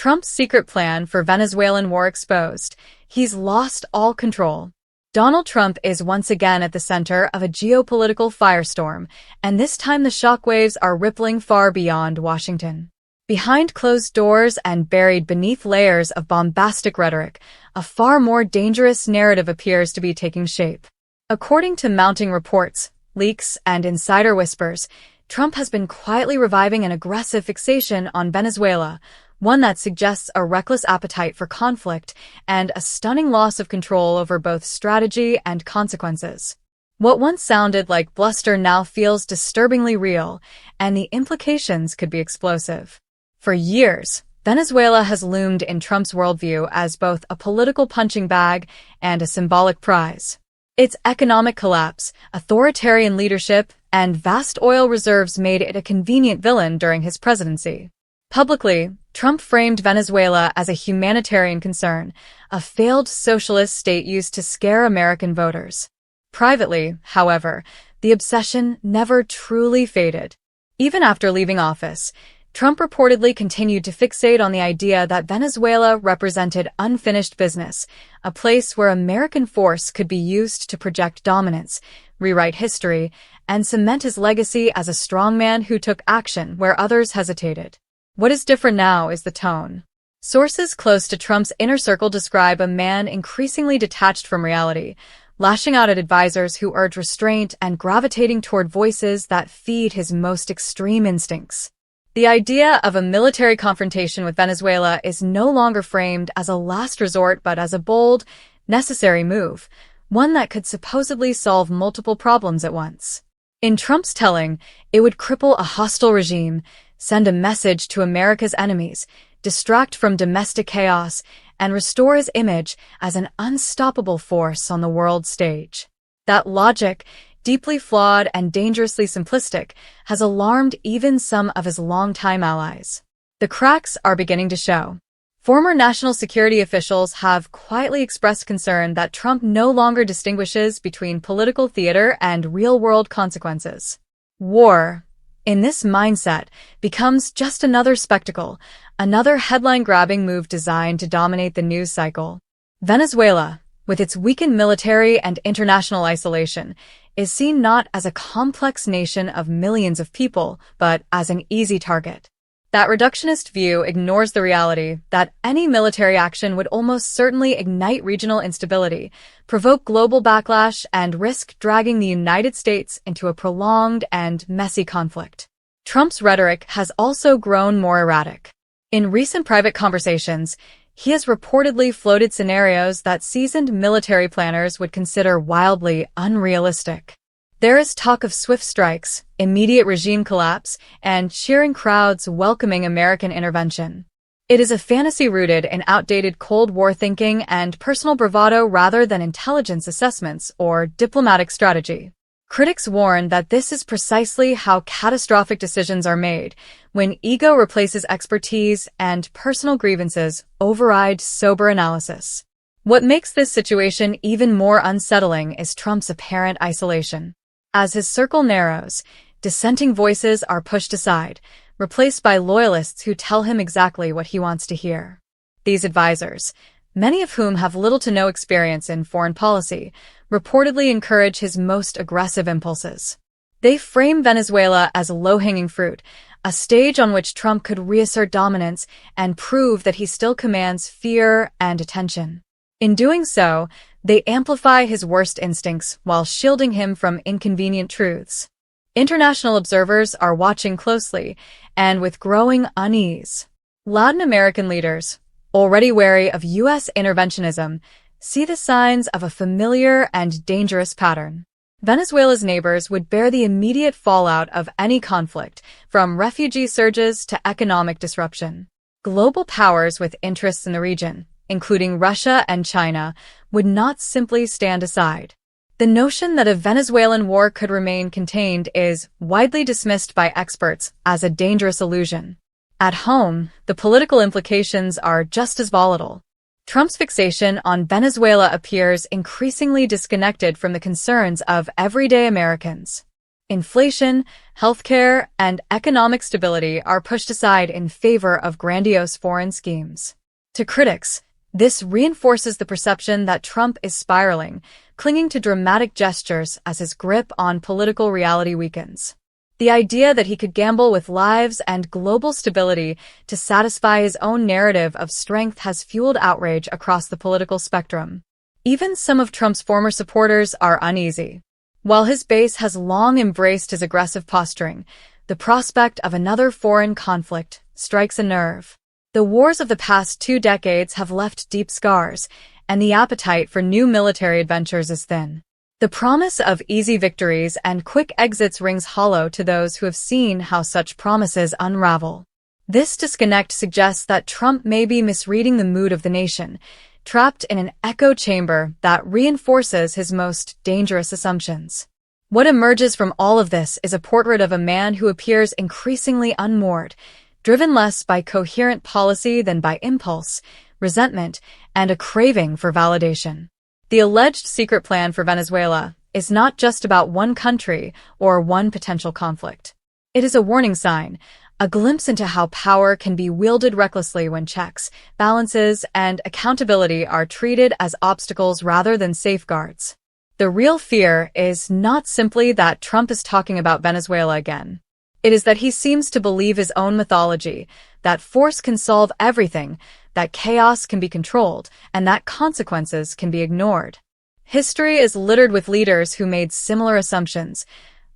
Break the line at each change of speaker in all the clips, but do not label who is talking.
Trump's secret plan for Venezuelan war exposed. He's lost all control. Donald Trump is once again at the center of a geopolitical firestorm, and this time the shockwaves are rippling far beyond Washington. Behind closed doors and buried beneath layers of bombastic rhetoric, a far more dangerous narrative appears to be taking shape. According to mounting reports, leaks, and insider whispers, Trump has been quietly reviving an aggressive fixation on Venezuela, one that suggests a reckless appetite for conflict and a stunning loss of control over both strategy and consequences. What once sounded like bluster now feels disturbingly real, and the implications could be explosive. For years, Venezuela has loomed in Trump's worldview as both a political punching bag and a symbolic prize. Its economic collapse, authoritarian leadership, and vast oil reserves made it a convenient villain during his presidency. Publicly, Trump framed Venezuela as a humanitarian concern, a failed socialist state used to scare American voters. Privately, however, the obsession never truly faded. Even after leaving office, Trump reportedly continued to fixate on the idea that Venezuela represented unfinished business, a place where American force could be used to project dominance, rewrite history, and cement his legacy as a strongman who took action where others hesitated. What is different now is the tone. Sources close to Trump's inner circle describe a man increasingly detached from reality, lashing out at advisors who urge restraint and gravitating toward voices that feed his most extreme instincts. The idea of a military confrontation with Venezuela is no longer framed as a last resort but as a bold, necessary move, one that could supposedly solve multiple problems at once. In Trump's telling, it would cripple a hostile regime, send a message to America's enemies, distract from domestic chaos, and restore his image as an unstoppable force on the world stage. That logic, deeply flawed and dangerously simplistic, has alarmed even some of his longtime allies. The cracks are beginning to show. Former national security officials have quietly expressed concern that Trump no longer distinguishes between political theater and real-world consequences. War, in this mindset, becomes just another spectacle, another headline-grabbing move designed to dominate the news cycle. Venezuela, with its weakened military and international isolation, is seen not as a complex nation of millions of people, but as an easy target. That reductionist view ignores the reality that any military action would almost certainly ignite regional instability, provoke global backlash, and risk dragging the United States into a prolonged and messy conflict. Trump's rhetoric has also grown more erratic. In recent private conversations, he has reportedly floated scenarios that seasoned military planners would consider wildly unrealistic. There is talk of swift strikes, immediate regime collapse, and cheering crowds welcoming American intervention. It is a fantasy rooted in outdated Cold War thinking and personal bravado rather than intelligence assessments or diplomatic strategy. Critics warn that this is precisely how catastrophic decisions are made, when ego replaces expertise and personal grievances override sober analysis. What makes this situation even more unsettling is Trump's apparent isolation. As his circle narrows, dissenting voices are pushed aside, replaced by loyalists who tell him exactly what he wants to hear. These advisors, many of whom have little to no experience in foreign policy, reportedly encourage his most aggressive impulses. They frame Venezuela as low-hanging fruit, a stage on which Trump could reassert dominance and prove that he still commands fear and attention. In doing so, they amplify his worst instincts while shielding him from inconvenient truths. International observers are watching closely, and with growing unease. Latin American leaders, already wary of U.S. interventionism, see the signs of a familiar and dangerous pattern. Venezuela's neighbors would bear the immediate fallout of any conflict, from refugee surges to economic disruption. Global powers with interests in the region, including Russia and China, would not simply stand aside. The notion that a Venezuelan war could remain contained is widely dismissed by experts as a dangerous illusion. At home, the political implications are just as volatile. Trump's fixation on Venezuela appears increasingly disconnected from the concerns of everyday Americans. Inflation, healthcare, and economic stability are pushed aside in favor of grandiose foreign schemes. To critics, this reinforces the perception that Trump is spiraling, clinging to dramatic gestures as his grip on political reality weakens. The idea that he could gamble with lives and global stability to satisfy his own narrative of strength has fueled outrage across the political spectrum. Even some of Trump's former supporters are uneasy. While his base has long embraced his aggressive posturing, the prospect of another foreign conflict strikes a nerve. The wars of the past 2 decades have left deep scars, and the appetite for new military adventures is thin. The promise of easy victories and quick exits rings hollow to those who have seen how such promises unravel. This disconnect suggests that Trump may be misreading the mood of the nation, trapped in an echo chamber that reinforces his most dangerous assumptions. What emerges from all of this is a portrait of a man who appears increasingly unmoored, driven less by coherent policy than by impulse, resentment, and a craving for validation. The alleged secret plan for Venezuela is not just about one country or one potential conflict. It is a warning sign, a glimpse into how power can be wielded recklessly when checks, balances, and accountability are treated as obstacles rather than safeguards. The real fear is not simply that Trump is talking about Venezuela again. It is that he seems to believe his own mythology, that force can solve everything, that chaos can be controlled, and that consequences can be ignored. History is littered with leaders who made similar assumptions,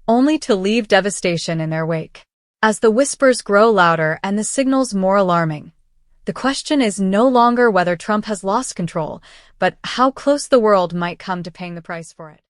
only to leave devastation in their wake. As the whispers grow louder and the signals more alarming, the question is no longer whether Trump has lost control, but how close the world might come to paying the price for it.